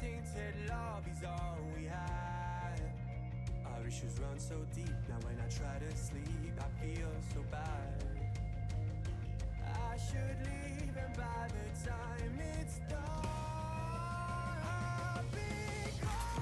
tainted love is all we had. Our issues run so deep, now when I try to sleep I feel so bad. I should leave and by the time it's done I'll be gone.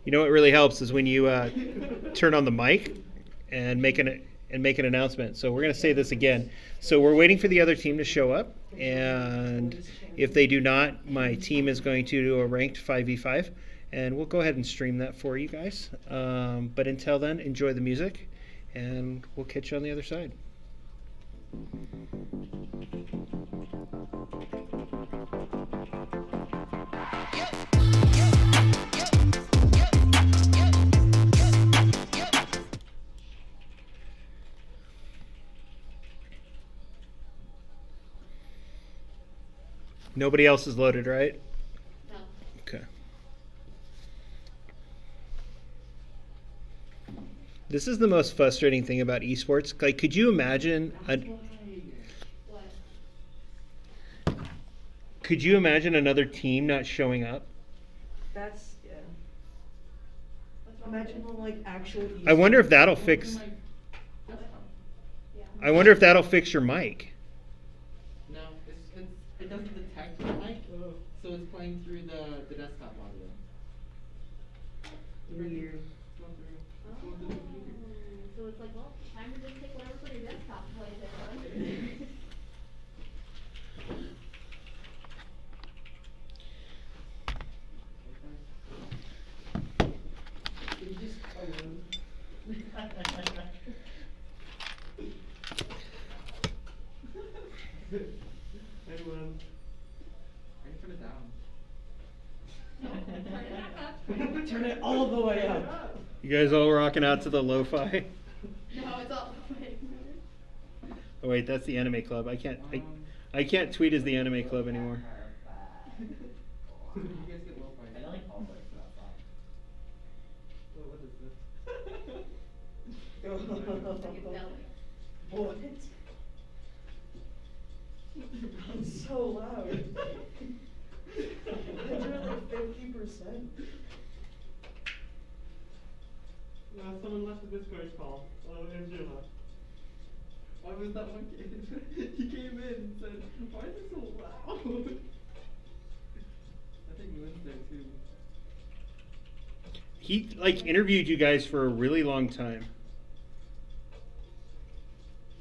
You know what really helps is when you turn on the mic and make an announcement. So we're going to say this again. So we're waiting for the other team to show up, and if they do not, my team is going to do a ranked 5v5, and we'll go ahead and stream that for you guys. But until then, enjoy the music, and we'll catch you on the other side. Nobody else is loaded, right? No. Okay. This is the most frustrating thing about esports. Like, could you imagine What? could you imagine another team not showing up? That's, yeah. What's wrong with Imagine it? on like actual. I wonder if that'll fix. Yeah. I wonder if that'll fix your mic. No, it doesn't detect your mic, so it's playing through the desktop audio. Weird. It's not through. Oh. It's not through the computer. So it's like, well, time to just take whatever's on your desktop and play it, huh? You just I will. I can turn it down. No, turn it back up. Turn it all the way up. You guys all rocking out to the lo-fi? No, it's all wait. Oh wait, that's the anime club. I can't tweet as the anime club anymore. You guys get low fight. I know like all sorts of that song. What is this? I can tell. What? It's so loud. Literally 50%. Someone left a Discord call. Oh, Angela. Why was that one kid? He came in and said, "Why is it so loud?" I think Moon's there too. He like interviewed you guys for a really long time.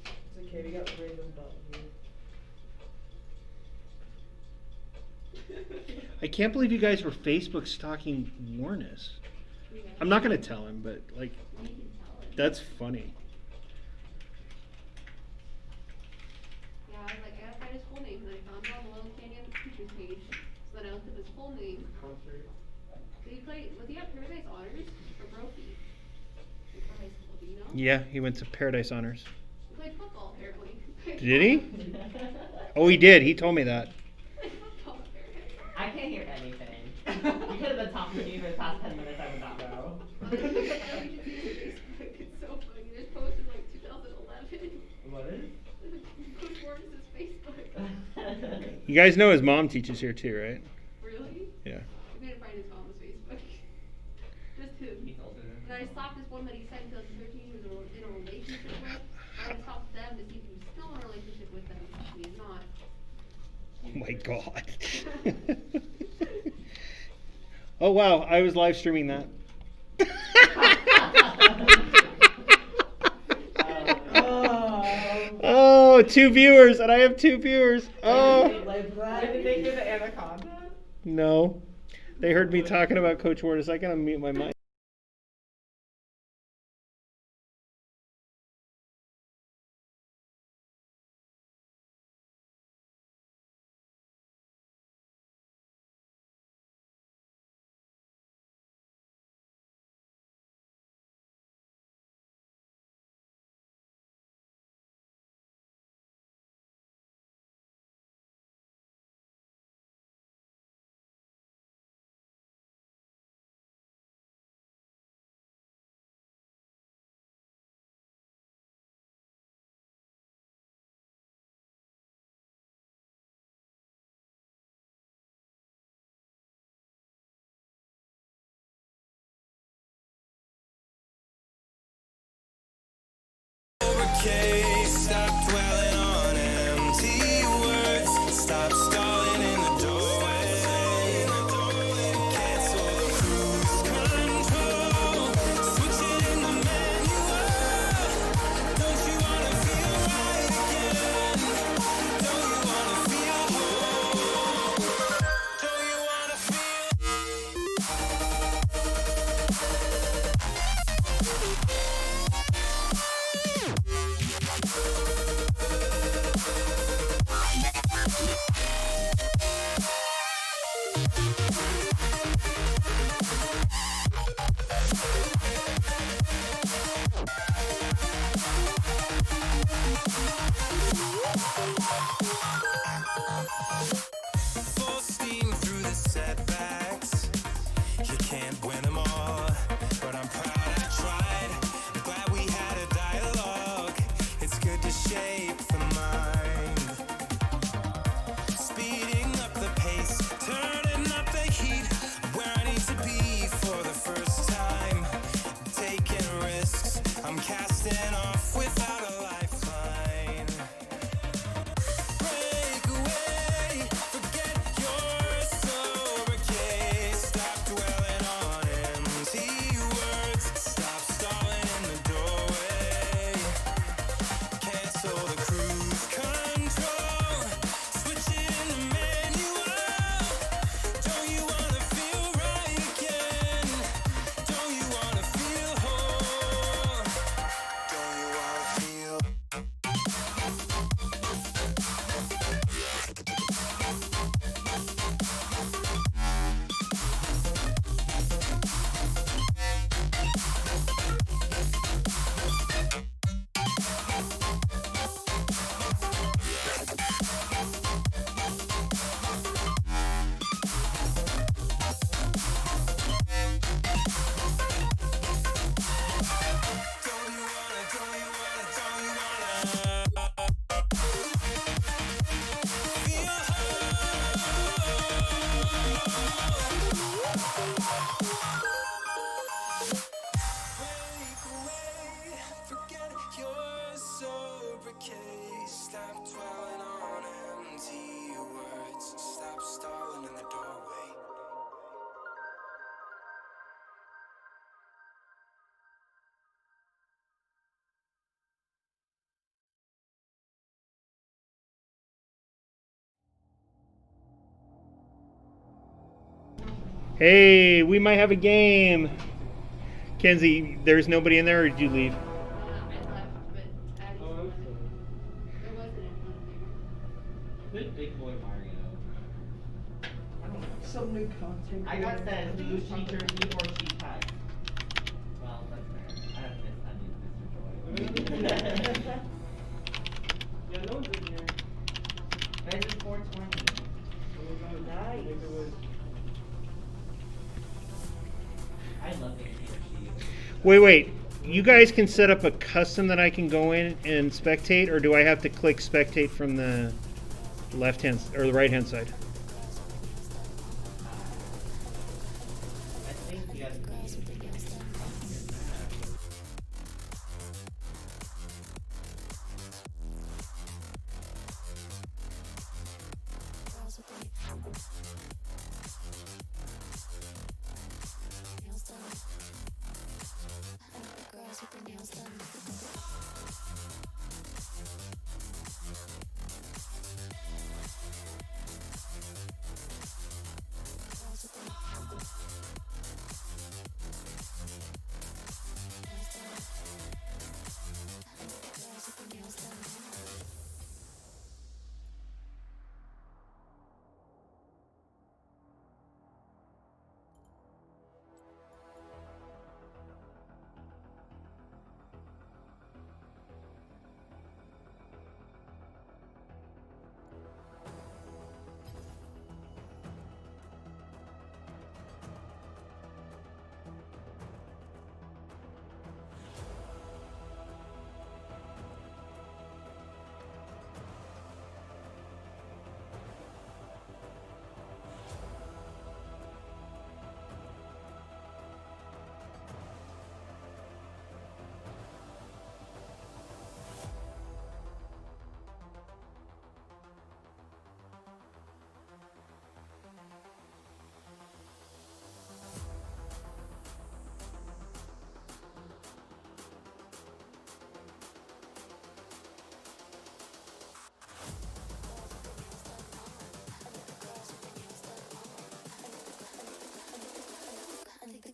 It's okay, we got random dot here. I can't believe you guys were Facebook stalking Warness. I'm not gonna tell him, but like, You can tell it. that's funny. Yeah, I was like, I gotta find his full name, and I found him on the Little Canyon teacher's page. So then I looked up his full name. Concert. Did he play, was he at Paradise Honors or Brophy? In high school, do you know? Yeah, he went to Paradise Honors. He played football, apparently. Did he? Oh, he did. He told me that. Played football, apparently. I can't hear anything. You could have been talking to me for the past 10 minutes, I would not know. It's so funny. There's posted like 2011. What is? Coach Warren's Facebook. You guys know his mom teaches here too, right? Really? Yeah. I couldn't find his mom's Facebook. Just him. He's older than And I stalked this one that he said in 2013 he was in a relationship with. I stalked them to see if he was still in a relationship with them. And he's not. Oh my god. Oh wow, I was live streaming that. Oh, 2 viewers, and I have 2 viewers. Oh. Like that. Did they hear the anaconda? No. They heard me talking about Coach Warness. I gotta mute my mic. Okay, stop dwelling on empty words. Stop stalling in the doorway. Cancel the cruise control. can't win them all, but I'm proud I tried. I'm glad we had a dialogue. It's good to shape the mind. Speeding up the pace, turning up the heat. Where I need to be for the first time. Taking risks, I'm casting off without a lifeline. Break away, forget your sober case. Stop dwelling on empty words. Stop stalling in the doorway. Cancel the cruise control. Switch it in the manual. Don't you wanna feel right again? Don't you wanna feel whole? Don't you wanna feel? Break away, forget your sober case. Stop dwelling on empty words. Stop stalling in the doorway. Hey, we might have a game. Kenzie, there's nobody in there, or did you leave? I left, but Addie Oh, I'm still sorry. there wasn't anyone there. Good big boy Mario. I don't know. Some new content. I got creator. said blue sheep turkey or sheep pie. Well, that's fair. I have missed Mr. Joy. Yeah, no one's in here. Guys, it's 420. Nice. Make it was. I love being sheep. Wait. You guys can set up a custom that I can go in and spectate, or do I have to click spectate from the left hand or the right hand side? I think you gotta be.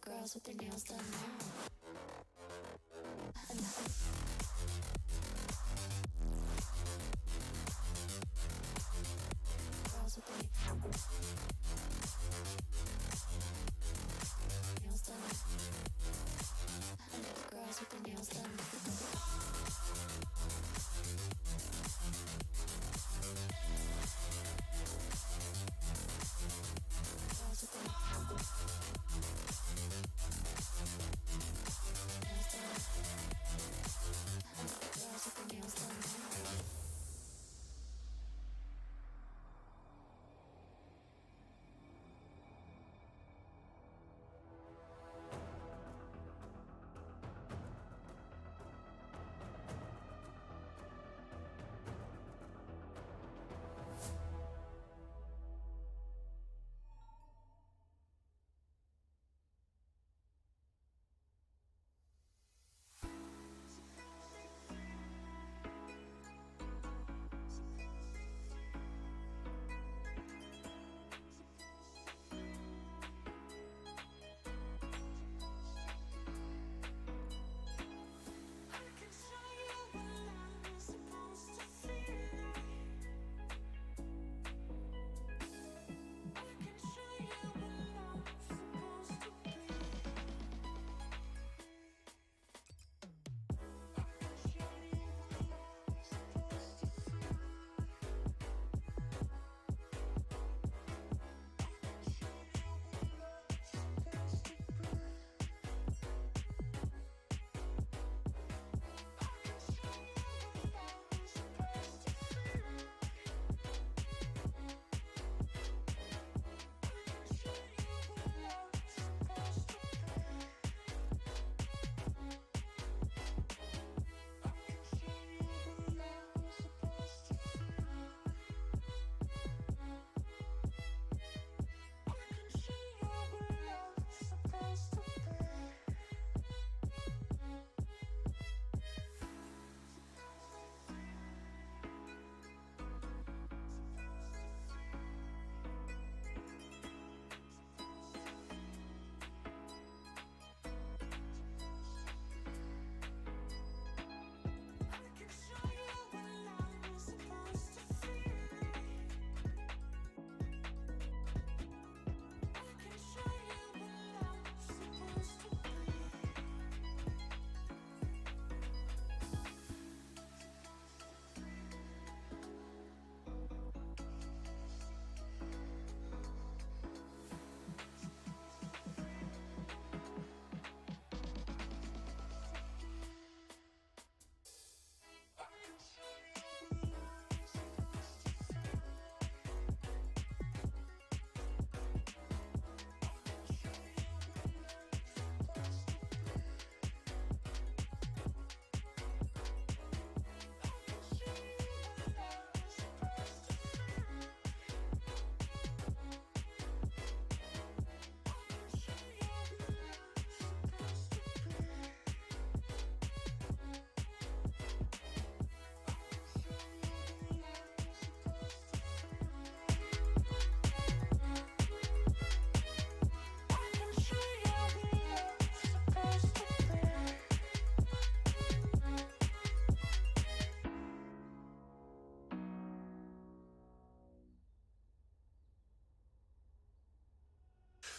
girls with their nails done. Girls with their nails done. Girls with their nails done. Girls with their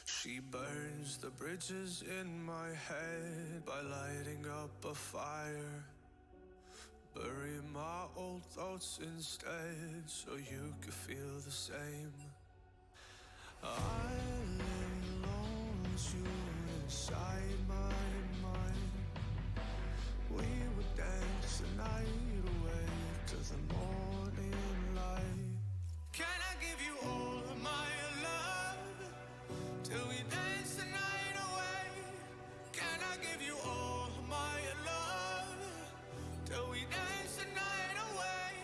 She burns the bridges in my head by lighting up a fire. Bury my old thoughts instead so you could feel the same. I live alone with you inside my mind. We would dance the night away to the morning light. Can I give you all of my love till we dance the night away? Can I give you all of my love till we dance the night away?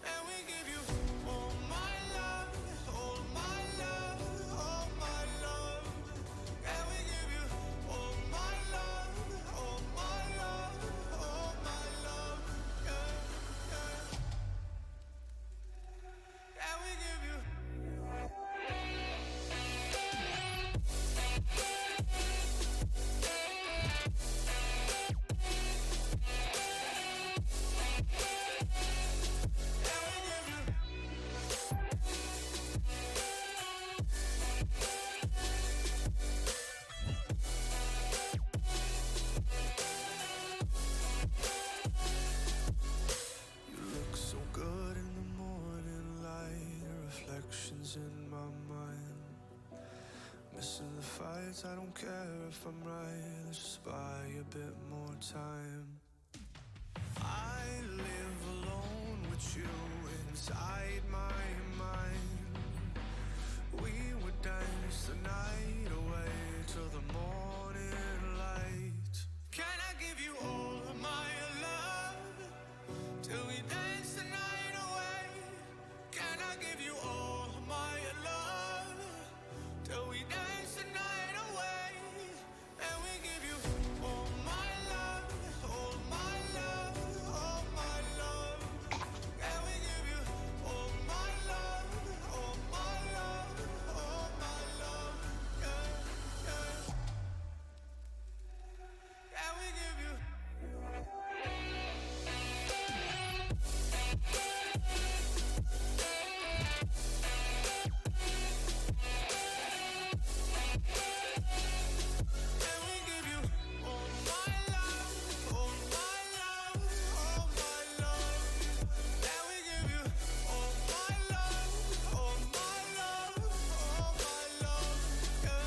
And we give you all my love, all my love, all my love. And we give you all my love, all my love, all my love. Yeah, yeah. And we give you. You look so good in the morning light, reflections in my mind. Missing the fights, I don't care if I'm right, let's just buy a bit more time. I live alone with you inside my mind. We would dance the night away till the morning light. Can I give you all of my love till we dance the night away? Can I give you all of my love till we dance the night away? And we give you all my love, all my love, all my love. And we give you all my love, all my love, all my love. Yeah, yeah. And we give you. And we give you all my love, all my love, all my love. And we give you all my love, all my love, all my love. Yeah,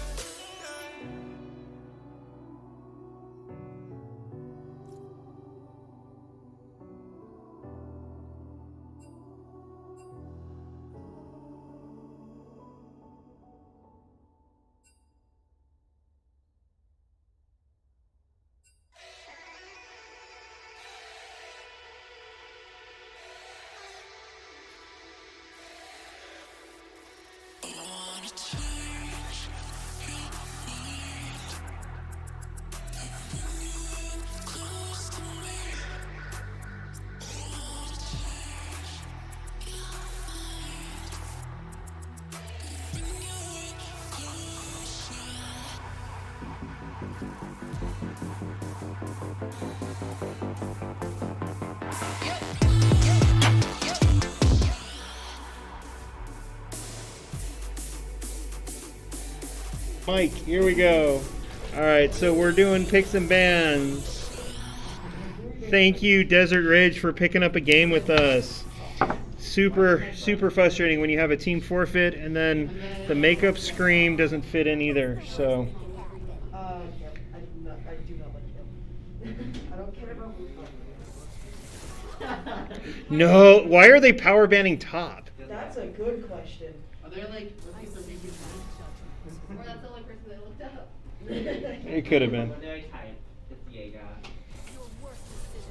yeah. Mike, here we go. All right, so we're doing picks and bans. Thank you, Desert Ridge, for picking up a game with us. Super frustrating when you have a team forfeit and then the makeup scream doesn't fit in either. So I do not like him. I don't care about no, why are they power banning top? That's a good question. Are there like release or repeat Or that's the only person that looked up. It could have been. We're very tight. It's Diego.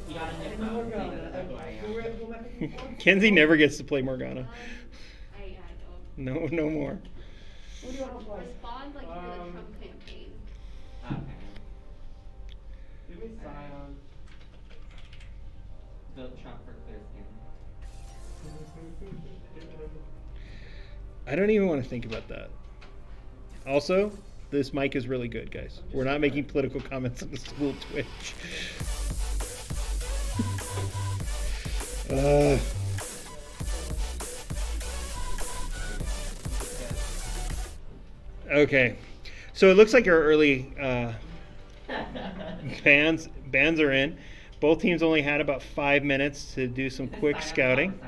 You got a And nickname. Morgana. That's who I am. Who am I picking for? Kenzie never gets to play Morgana. I don't. No more. Who do you want to play? Respond like you did the Trump campaign. Okay. Give me Scion. Vote Trump for clear skin. I don't even want to think about that. Also, this mic is really good, guys. We're not making political comments on the school Twitch. Okay. So it looks like our early bands are in. Both teams only had about 5 minutes to do some quick scouting.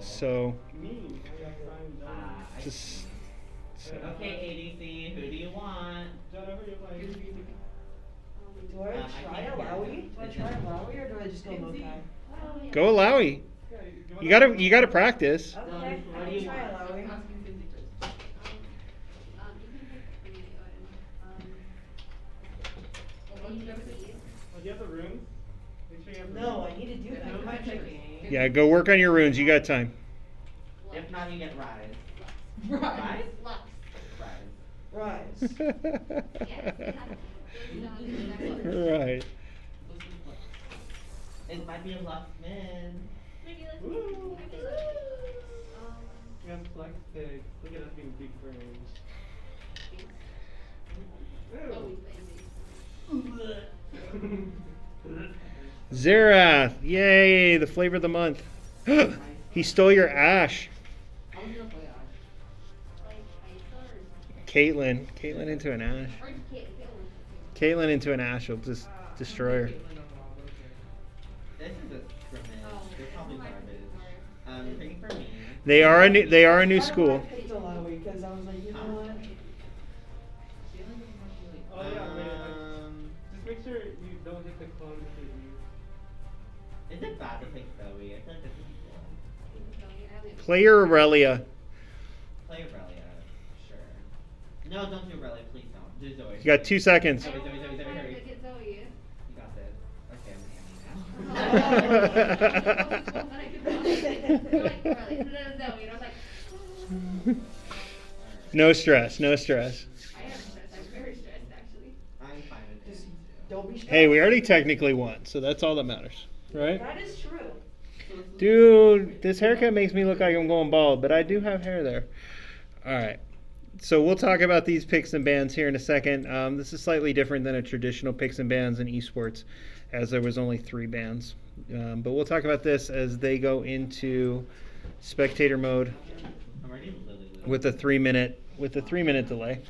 So Me. just Okay, ADC, who do you want? Jennifer, you're playing. Do I I try can't hear Alawi? you. Do I try Alawi or do I just go Mokai? go Alawi. You gotta practice. Okay, What I do can you try want? Alawi. You can pick me, Oh, do you have the rooms? Make sure you have the No, rooms. I need to do that. No, I'm my checking. checking. Yeah, go work on your runes. You got time. If not, you get Rise. Right. Lux. Rise. Rise. Yes, we have those Right. It might be a Lux mid. Maybe let's Woo. maybe You have flex pig. Look at us being big brains. Zerath, yay! The flavor of the month. He stole your Ash. I was gonna play Ash. Caitlyn into an Ash. Caitlyn into an Ash will just destroy her. This is a scrimmage. They're probably garbage. You're picking for me. They are a new school. I picked Alawi because I was like, you know what? Oh yeah, wait. Just make sure you don't hit the clone with your Is it bad to pick Zoe? I feel like this is cool. Play your Aurelia. Play Aurelia. Sure. No, don't do Aurelia. Please don't. Do Zoe. You got 2 seconds. Zoe, hurry. Get Zoe. You got this. Okay, I'm Oh. No stress, no stress. I am stressed. I'm very stressed, actually. I'm fine with Just it. don't be stressed. Hey, we already technically won, so that's all that matters, right? That is true. Dude, this haircut makes me look like I'm going bald, but I do have hair there. All right. So we'll talk about these picks and bans here in a second. This is slightly different than a traditional picks and bans in esports, as there was only 3 bans. But we'll talk about this as they go into spectator mode I'm already lily. with a 3-minute delay.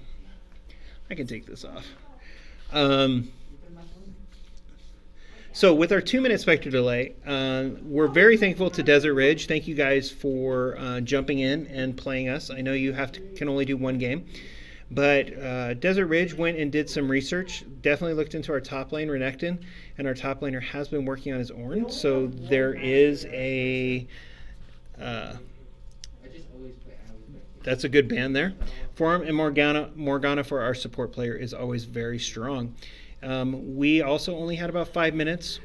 I can take this off. So with our 2-minute spectator delay, we're very thankful to Desert Ridge. Thank you guys for jumping in and playing us. I know you can only do 1 game. But Desert Ridge went and did some research, definitely looked into our top lane, Renekton, and our top laner has been working on his Ornn. So there is a... I just always play. that's a good band there. Form and Morgana for our support player is always very strong. We also only had about 5 minutes.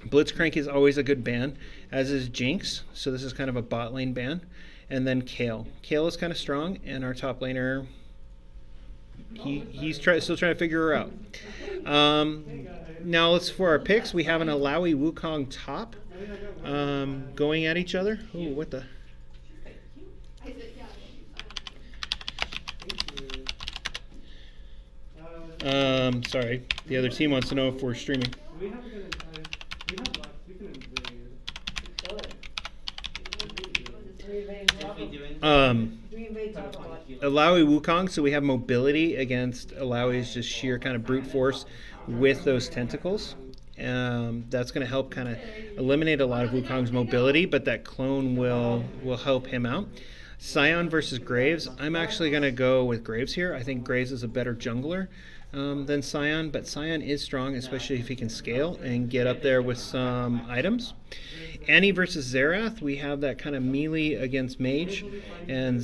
Blitzcrank is always a good ban, as is Jinx. So this is kind of a bot lane ban. And then Kale. Kale is kind of strong, and our top laner, he's still trying to figure her out. Now let's for our picks. We have an Alawi Wukong top going at each other. Ooh, what the? I said, yeah. Sorry. The other team wants to know if we're streaming. We have a good time. We have lots. We can invade. Good. Do we invade If top we of- doing do we invade top of what? Alawi Wukong, so we have mobility against Alawi's just sheer kind of brute force with those tentacles. That's going to help kind of eliminate a lot of Wukong's mobility, but that clone will help him out. Sion versus Graves. I'm actually going to go with Graves here. I think Graves is a better jungler than Sion, but Sion is strong, especially if he can scale and get up there with some items. Annie versus Xerath. We have that kind of melee against Mage, and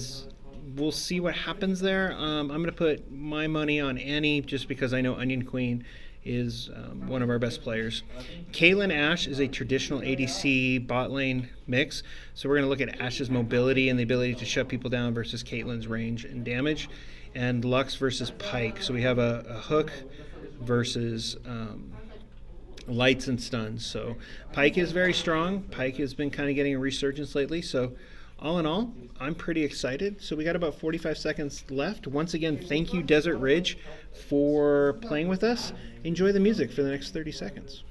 we'll see what happens there. I'm going to put my money on Annie just because I know Onion Queen is one of our best players. Caitlyn Ashe is a traditional ADC bot lane mix, so we're going to look at Ashe's mobility and the ability to shut people down versus Caitlyn's range and damage. And Lux versus Pike, so we have a hook versus lights and stuns. So Pike is very strong. Pike has been kind of getting a resurgence lately, so all in all, I'm pretty excited. So we got about 45 seconds left. Once again, thank you, Desert Ridge, for playing with us. Enjoy the music for the next 30 seconds.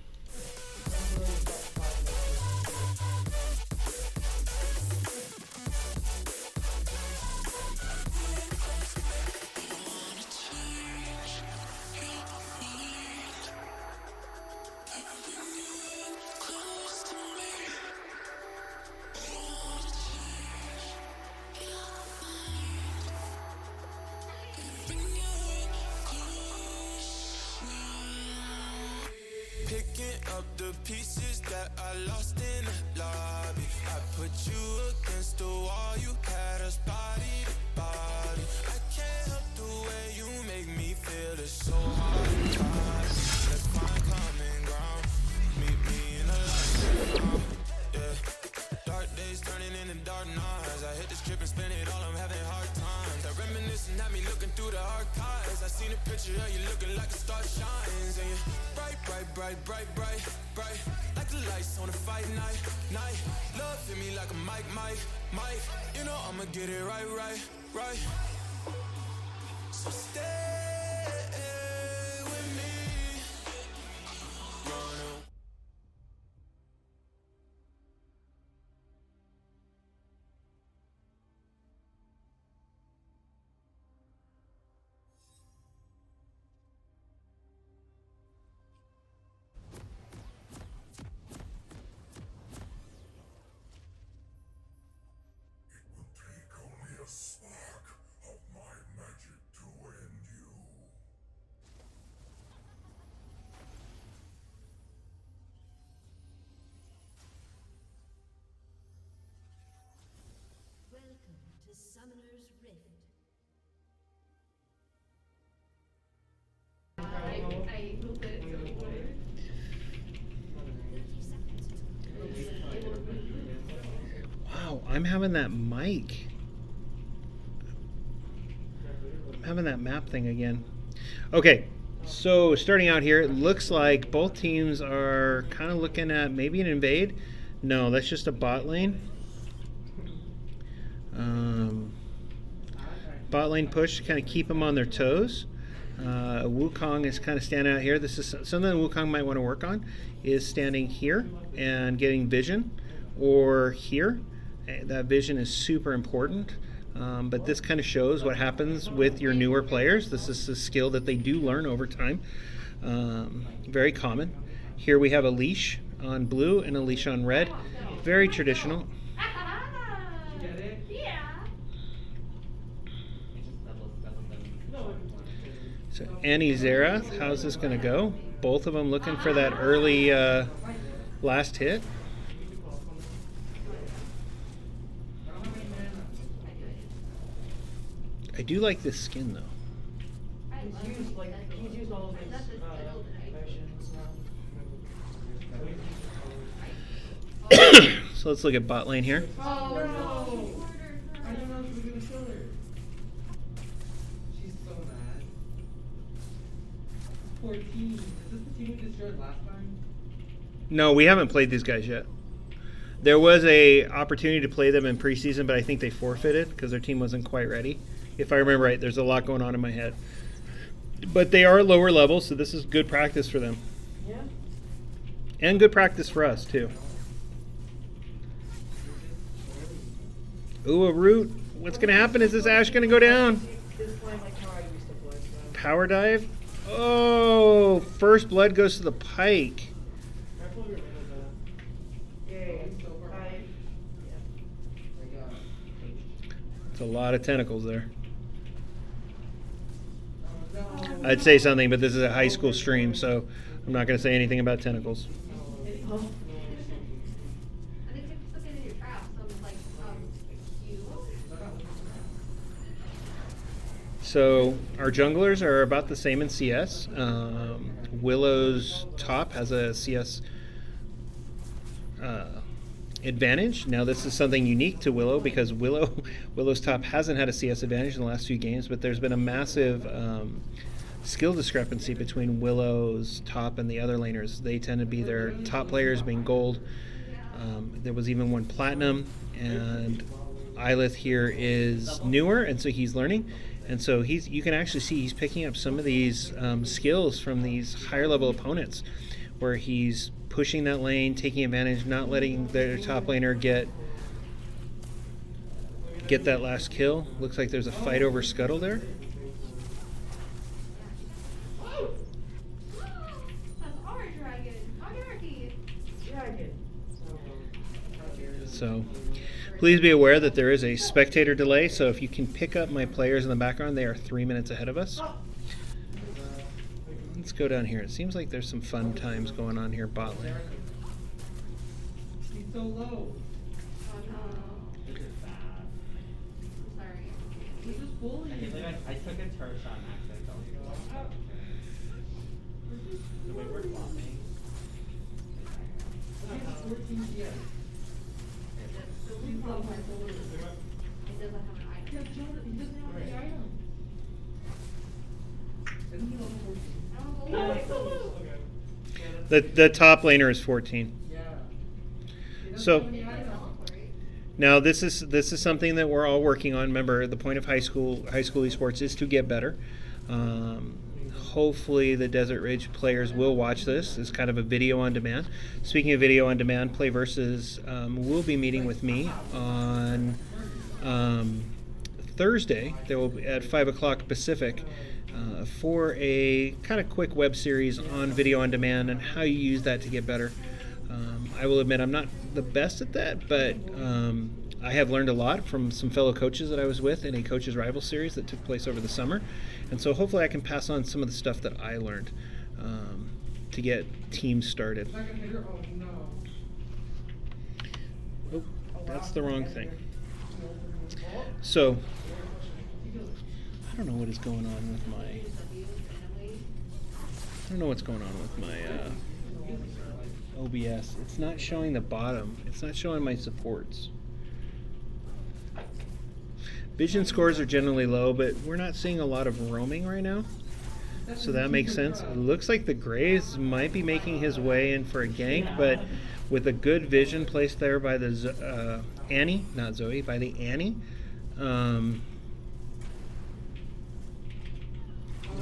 picking up the pieces that I lost in the lobby. I put you against the wall, you had us body to body. I can't help the way you make me feel, it's so hard to hide. Let's find common ground, meet me in the light, yeah. Dark days turning into dark nights. I hit the strip and spend it all, I'm having hard times. That reminiscing at me looking through the archives. I seen a picture of you looking like the star shines. And you bright, bright, bright, bright, bright, bright, like the lights on a fight night, night. Love hit me like a mic, mic, mic. You know I'ma get it right, right, right. So stay with me. Run away. Welcome to Summoner's Rift. I will put it to the border. 30 seconds. Wow, I'm having that mic. I'm having that map thing again. Okay, so starting out here, it looks like both teams are kind of looking at maybe an invade. No, that's just a bot lane. Bot lane push to kind of keep them on their toes. Wukong is kind of standing out here. This is something that Wukong might want to work on, is standing here and getting vision, or here. That vision is super important. But this kind of shows what happens with your newer players. This is a skill that they do learn over time. Very common. Here we have a leash on blue and a leash on red. Very traditional. So Annie Zerath, how's this going to go? Both of them looking for that early last hit. I do like this skin though. He's used all of his motions now. So let's look at bot lane here. Oh no! I don't know if we're gonna kill her. She's so mad. 14. Is this the team we destroyed last time? No, we haven't played these guys yet. There was a opportunity to play them in preseason, but I think they forfeited because their team wasn't quite ready. If I remember right, there's a lot going on in my head. But they are lower level, so this is good practice for them. Yeah. And good practice for us, too. Ooh, a root. What's going to happen? Is this Ashe going to go down? It's playing like how I used to play. So. Power dive. Oh, first blood goes to the pike. Yay. It's a lot of tentacles there. I'd say something, but this is a high school stream, so I'm not going to say anything about tentacles. I think they're just looking in your trap, so I'm like, you. So our junglers are about the same in CS. Willow's top has a CS advantage. Now this is something unique to Willow because Willow's top hasn't had a CS advantage in the last few games, but there's been a massive skill discrepancy between Willow's top and the other laners. They tend to be their top players being gold. There was even one platinum, and Ilith here is newer, and so he's learning. And so you can actually see he's picking up some of these skills from these higher level opponents, where he's pushing that lane, taking advantage, not letting their top laner get that last kill. Looks like there's a fight over Scuttle there. That's our dragon. Hierarchy. Dragon. So please be aware that there is a spectator delay, so if you can pick up my players in the background, they are 3 minutes ahead of us. Let's go down here. It seems like there's some fun times going on here, bot lane. He's so low. Oh no. This is bad. I'm sorry. He's just I bullying. can't believe I took a turret shot and accidentally fell. The way we're flopping. He has 14 CS. The blue club has a little. It doesn't have an Yeah, item. Jonathan, he doesn't have the item. Isn't he level 14? I don't know. Yeah, it's so low. The top laner is 14. Yeah. He doesn't So- have any It doesn't item. teleport. Now this is something that we're all working on. Remember, the point of high school esports is to get better. Hopefully the Desert Ridge players will watch this. It's kind of a video on demand. Speaking of video on demand, Play Versus will be meeting with me on Thursday. They will be at 5 o'clock Pacific for a kind of quick web series on video on demand and how you use that to get better. I will admit I'm not the best at that, but I have learned a lot from some fellow coaches that I was with in a Coaches Rival series that took place over the summer. And so hopefully I can pass on some of the stuff that I learned to get teams started. Second hitter, oh no. Oh, that's the wrong thing. So, I don't know what is going on with my... I don't know what's going on with my OBS. It's not showing the bottom. It's not showing my supports. Vision scores are generally low, but we're not seeing a lot of roaming right now. So that makes sense. It looks like the Graves might be making his way in for a gank, but with a good vision placed there by the Annie, not Zoe, by the Annie.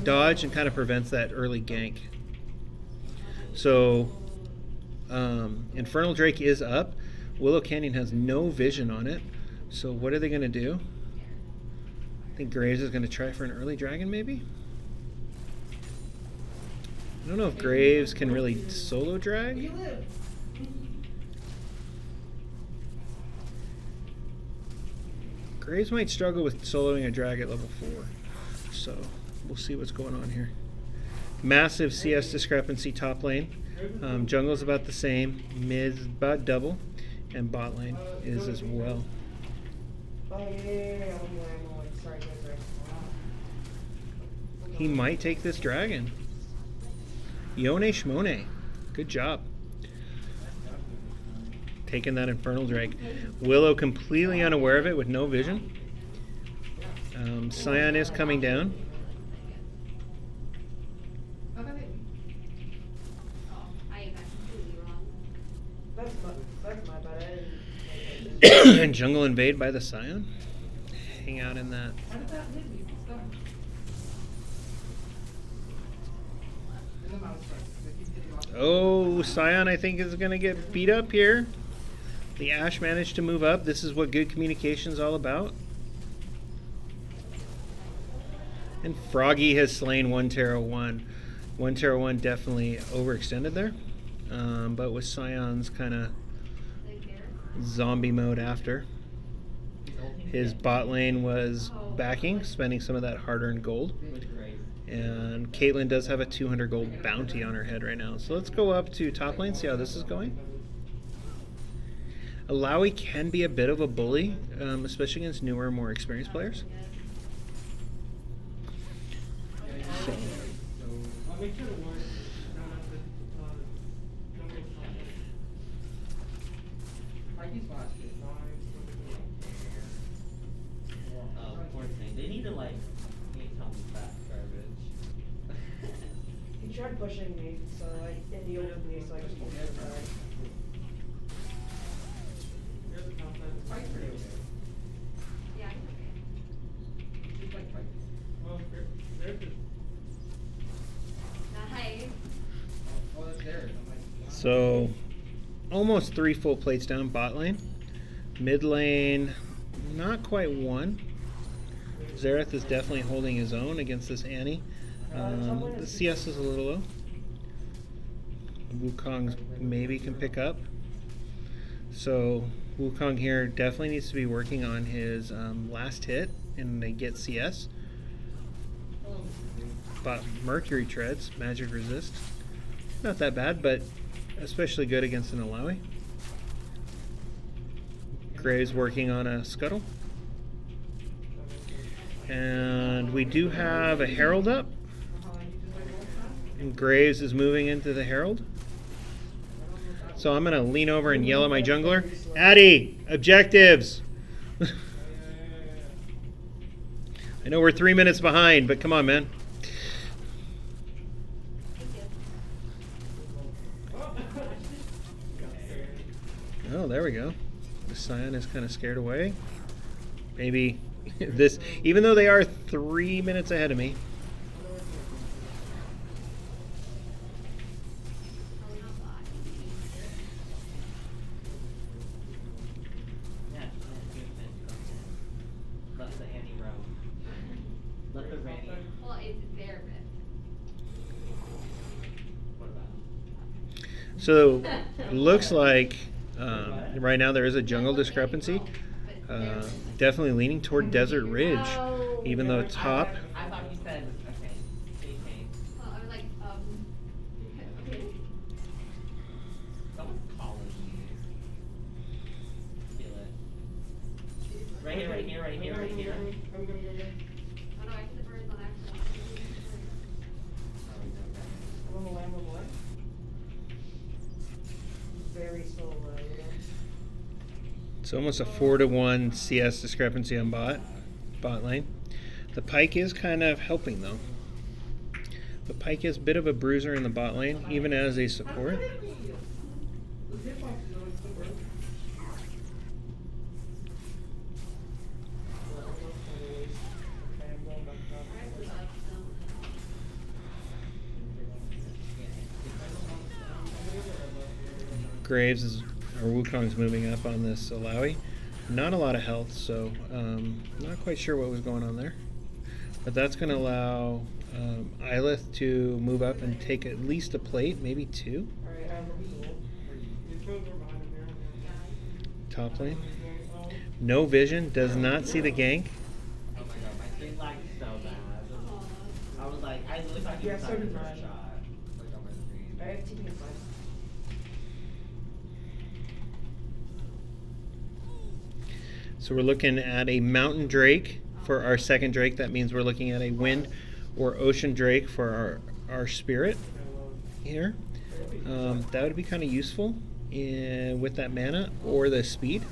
Dodge and kind of prevents that early gank. So Infernal Drake is up. Willow Canyon has no vision on it. So what are they going to do? I think Graves is going to try for an early dragon maybe? I don't know if Graves can really solo drag. Graves might struggle with soloing a drag at level 4. So we'll see what's going on here. Massive CS discrepancy top lane. Jungle's about the same. Mid's about double. And bot lane is as well. Oh, yeah. I'm sorry. He might take this dragon. Yone Shmone. Good job. Taking that Infernal Drake. Willow completely unaware of it with no vision. Scion is coming down. Oh, I got completely wrong. That's my bad. I didn't. And jungle invade by the Scion. Hang out in that. How did that hit me? Stop. In the mouse strike. They keep hitting off. Oh, Scion I think is going to get beat up here. The Ashe managed to move up. This is what good communication is all about. And Froggy has slain 1-1. 1-1 definitely overextended there. But with Scion's kind of zombie mode after. His bot lane was backing, spending some of that hard-earned gold. And Caitlyn does have a 200 gold bounty on her head right now. So let's go up to top lane, see how this is going. Alawi can be a bit of a bully, especially against newer, more experienced players. So, I'll make sure to warn down at the jungle top. Mikey's last hit. Oh, poor thing. They need to tell me that garbage. He tried pushing me, and he opened me, so I just pulled him back. Here's the top side. Fight pretty okay. Yeah, I think okay. Just like fight. Well, there's this. Nice. Oh, that's theirs. I'm like, so almost 3 full plates down bot lane. Mid lane, not quite one. Xerath is definitely holding his own against this Annie. The CS is a little low. Wukong maybe can pick up. So Wukong here definitely needs to be working on his last hit and they get CS. Bought Mercury Treads, magic resist. Not that bad, but especially good against an Alawi. Gray's working on a Scuttle. And we do have a Herald up. And Graves is moving into the Herald. So I'm going to lean over and yell at my jungler. Addy, objectives! I know we're 3 minutes behind, but come on, man. Oh, there we go. The Scion is kind of scared away. Maybe this, even though they are 3 minutes ahead of me. Yeah, let the Annie roam. Let the Randy. Well, it's their rift. What about? So, looks like right now there is a jungle discrepancy. Definitely leaning toward Desert Ridge, even though top. I thought you said, okay, okay. Well, I was like, okay. Someone's calling you. Feel it. Right here, right here, right here, right here. Oh no, I hit the birds on accident. I'm on the lamb of what? Very slow, you know? It's almost a 4-to-1 CS discrepancy on bot lane. The Pike is kind of helping though. The Pike is a bit of a bruiser in the bot lane, even as a support. Graves is, or Wukong's moving up on this Alawi. Not a lot of health, so not quite sure what was going on there. But that's going to allow Ilith to move up and take at least a plate, maybe two. Alright, I have a pool. Top lane. No vision, does not see the gank. Oh my god, my screen lagged so bad. I was like, I literally thought you Yeah, was so on the did first mine. shot. Like on my screen. I have TP in mine. So we're looking at a Mountain Drake for our second Drake. That means we're looking at a Wind or Ocean Drake for our Spirit here. That would be kind of useful with that mana or the speed.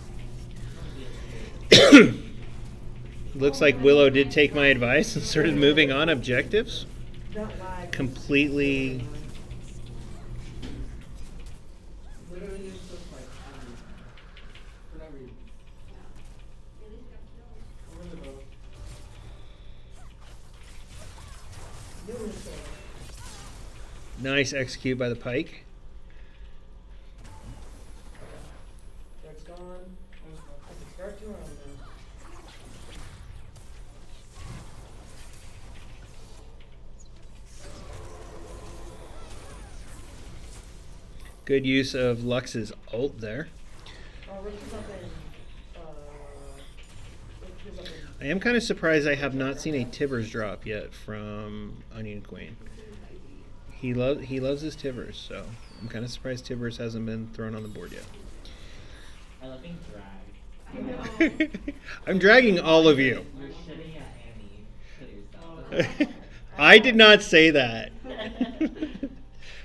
Looks like Willow did take my advice and started moving on objectives. Not lag. Completely. Literally, it's just like, for no reason. At least got killed. I'm gonna vote. Nice execute by the Pike. That's gone. I can start to run now. Good use of Lux's ult there. Rich is up in, Rich is up in. I am kind of surprised I have not seen a Tibbers drop yet from Onion Queen. He loves his Tibbers, so I'm kind of surprised Tibbers hasn't been thrown on the board yet. I love being dragged. I'm dragging all of you. You're shitting at Annie. Kill yourself. I did not say that.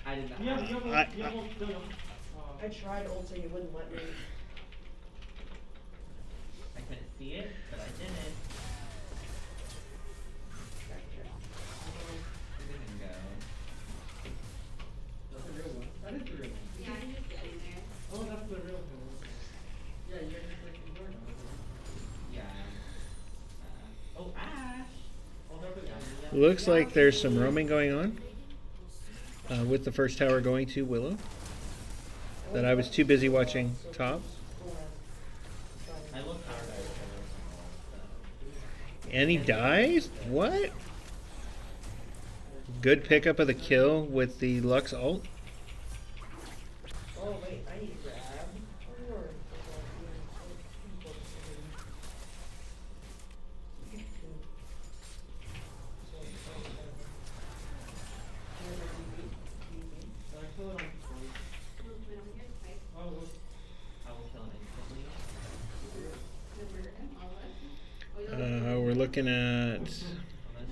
I did not. I tried ulting, it wouldn't let me. I couldn't see it, but I didn't. It didn't go. That's the real one. That is the real one. Yeah, I'm just sitting there. Oh, that's the real one. Yeah, you're just like ignoring them. Yeah. Oh, Ash! Oh, they're really Yeah. Looks like there's some roaming going on with the first tower going to Willow. That I was too busy watching top. I looked hard at it. And he dies? What? Good pickup of the kill with the Lux ult. Oh wait, I need to grab. Or- looking at Unless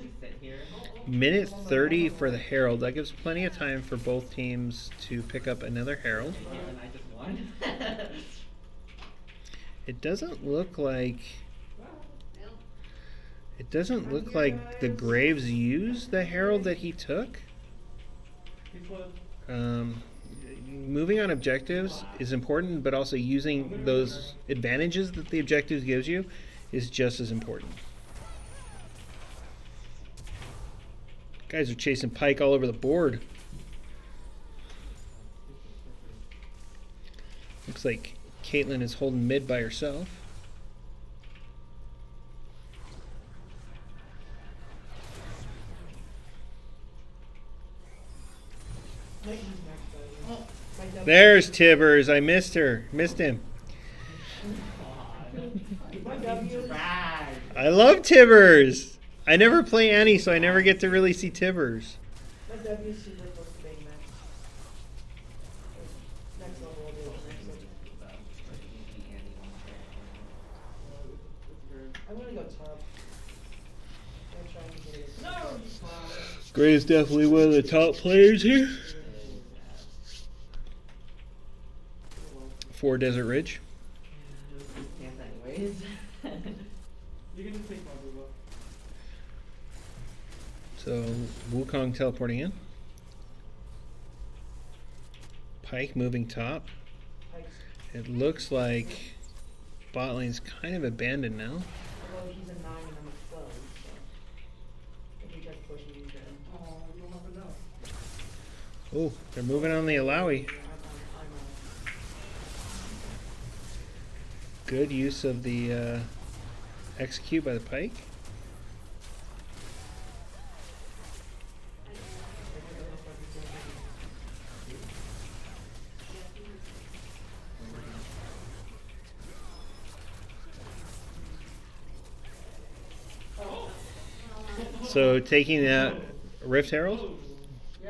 you sit here. minute 30 for the Herald. That gives plenty of time for both teams to pick up another Herald. And I just won. It doesn't look like the Graves used the Herald that he took. Moving on objectives is important, but also using those advantages that the objectives gives you is just as important. Guys are chasing Pike all over the board. Looks like Caitlyn is holding mid by herself. There's Tibbers. I missed him. I love Tibbers. I never play Annie, so I never get to really see Tibbers. My W is super close to being max. Next level will be next. I'm gonna go top. I'm trying to get it. No! Gray is definitely one of the top players here for Desert Ridge. Can't anyways. You can just take my booba. So Wukong teleporting in. Pike moving top. It looks like bot lane's kind of abandoned now. Well, he's a 9 and I'm a 12, so. If you guys push me, you can. Oh, you don't have enough. Oh, they're moving on the Alawi. I'm Good use of the execute by the Pike. So taking that Rift Herald,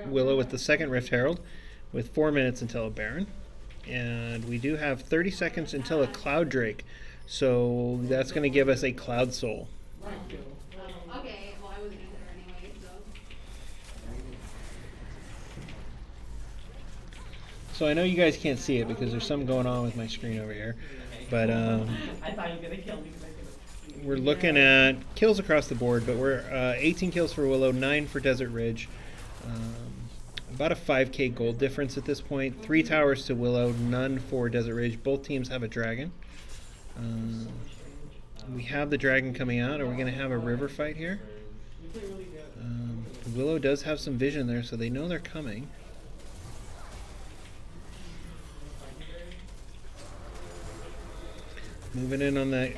Willow with the second Rift Herald, with 4 minutes until a Baron. And we do have 30 seconds until a Cloud Drake. So that's going to give us a Cloud Soul. Okay, well, I wasn't there anyway, so. So I know you guys can't see it because there's something going on with my screen over here. But I thought you were gonna kill me because I couldn't. we're looking at kills across the board, but we're 18 kills for Willow, 9 for Desert Ridge. About a 5k gold difference at this point. 3 towers to Willow, none for Desert Ridge. Both teams have a dragon. We have the dragon coming out. Are we going to have a river fight here? Willow does have some vision there, so they know they're coming. Moving in on that.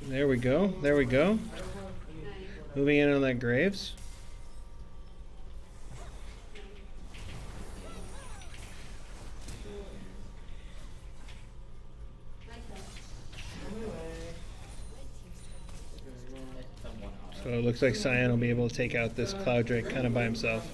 There we go. There we go. Moving in on that Graves. So it looks like Cyan will be able to take out this Cloud Drake kind of by himself.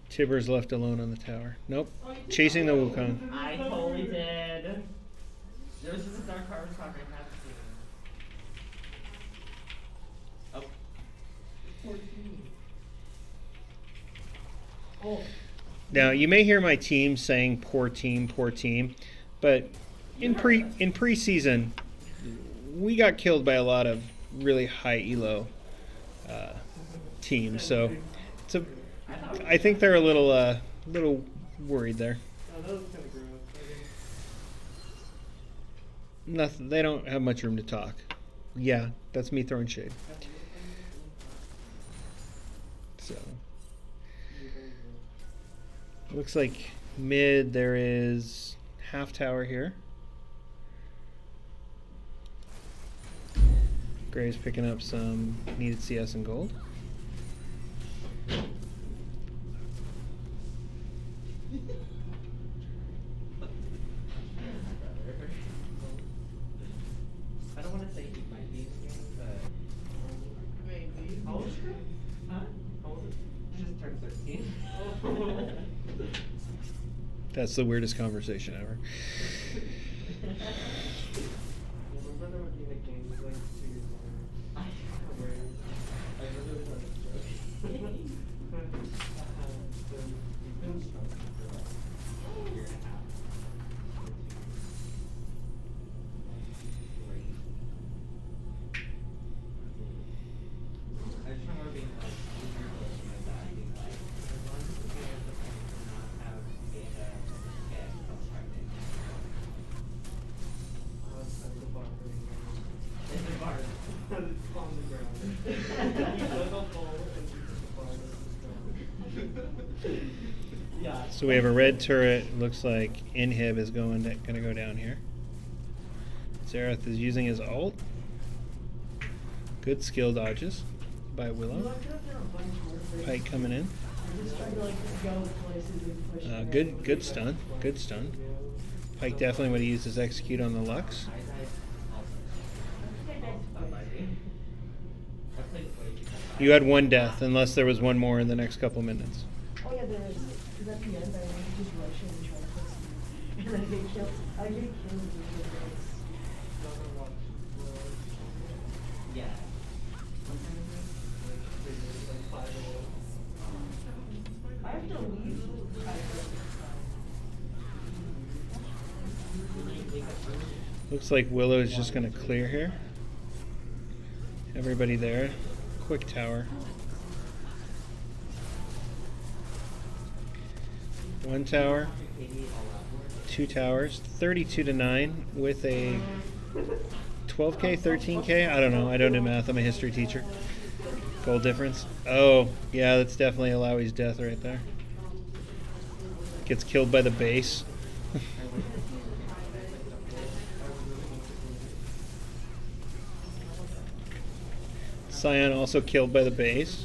Tibbers left alone on the tower. Nope. Chasing the Wukong. I totally did. There was just a dark card talk I had to do. Oh. Now you may hear my team saying poor team, but in preseason we got killed by a lot of really high elo teams, so it's a. I think they're a little worried there. Oh, that was kind of gross. Nothing. They don't have much room to talk. Yeah, that's me throwing shade. So. Looks like mid there is half tower here. Gray's picking up some needed CS and gold. I don't want to say he might be in the game, but Maybe. how old is he? Huh? How old is he? He just turned 13. That's the weirdest conversation ever. Yeah, my brother would be in a game with like 2 years older. I I really thought it was a joke. So we've been struggling for like a year and a half. I just remember being like 8 years old and my dad being like, as long as you get the point to not have data, get some private. At the bar for In the bar. it's on the ground. You dug a hole and you put the bar on the ground. Yeah. So we have a red turret. Looks like Inhib is going to go down here. Zerath is using his ult. Good skill dodges by Willow. Pike coming in. I'm just trying to like go places and push. Good stun. Good stun. Pike definitely would have used his execute on the Lux. I died also. I played way too much. You had one death, unless there was one more in the next couple minutes. Oh yeah, there is. Because at the end, I wanted to just rush in and try to put some. And I get killed. I get killed with the race. Yeah. I have to leave. Looks like Willow is just going to clear here. Everybody there. Quick tower. One tower. 2 towers. 32-9 with a 12k, 13k. I don't know. I don't do math. I'm a history teacher. Goal difference. Oh, yeah, that's definitely Alawi's death right there. Gets killed by the base. Scion also killed by the base.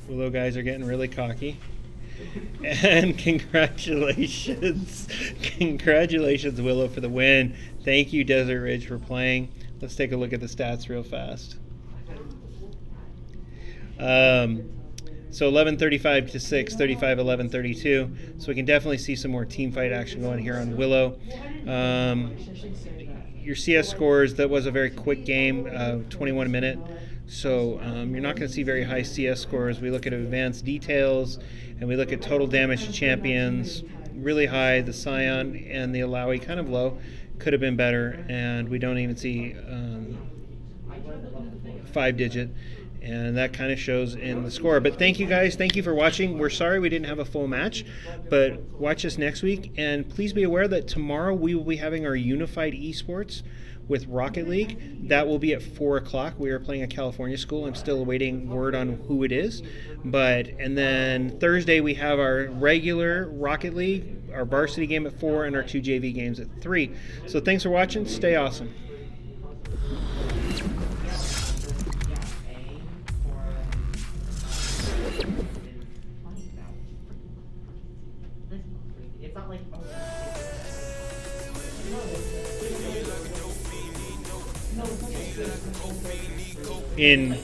Willow guys are getting really cocky. And congratulations. Congratulations, Willow, for the win. Thank you, Desert Ridge, for playing. Let's take a look at the stats real fast. So 11:35 to 6, 35-11, 32. So we can definitely see some more team fight action going here on Willow. Your CS scores, that was a very quick game, 21 minute. So you're not going to see very high CS scores. We look at advanced details and we look at total damage to champions, really high. The Scion and the Alawi kind of low. Could have been better, and we don't even see 5-digit. And that kind of shows in the score. But thank you guys. Thank you for watching. We're sorry we didn't have a full match, but watch us next week. And please be aware that tomorrow we will be having our unified esports with Rocket League. That will be at 4 o'clock. We are playing a California school. I'm still awaiting word on who it is. And then Thursday we have our regular Rocket League, our varsity game at 4, and our 2 JV games at 3. So thanks for watching. Stay awesome. It's not like, In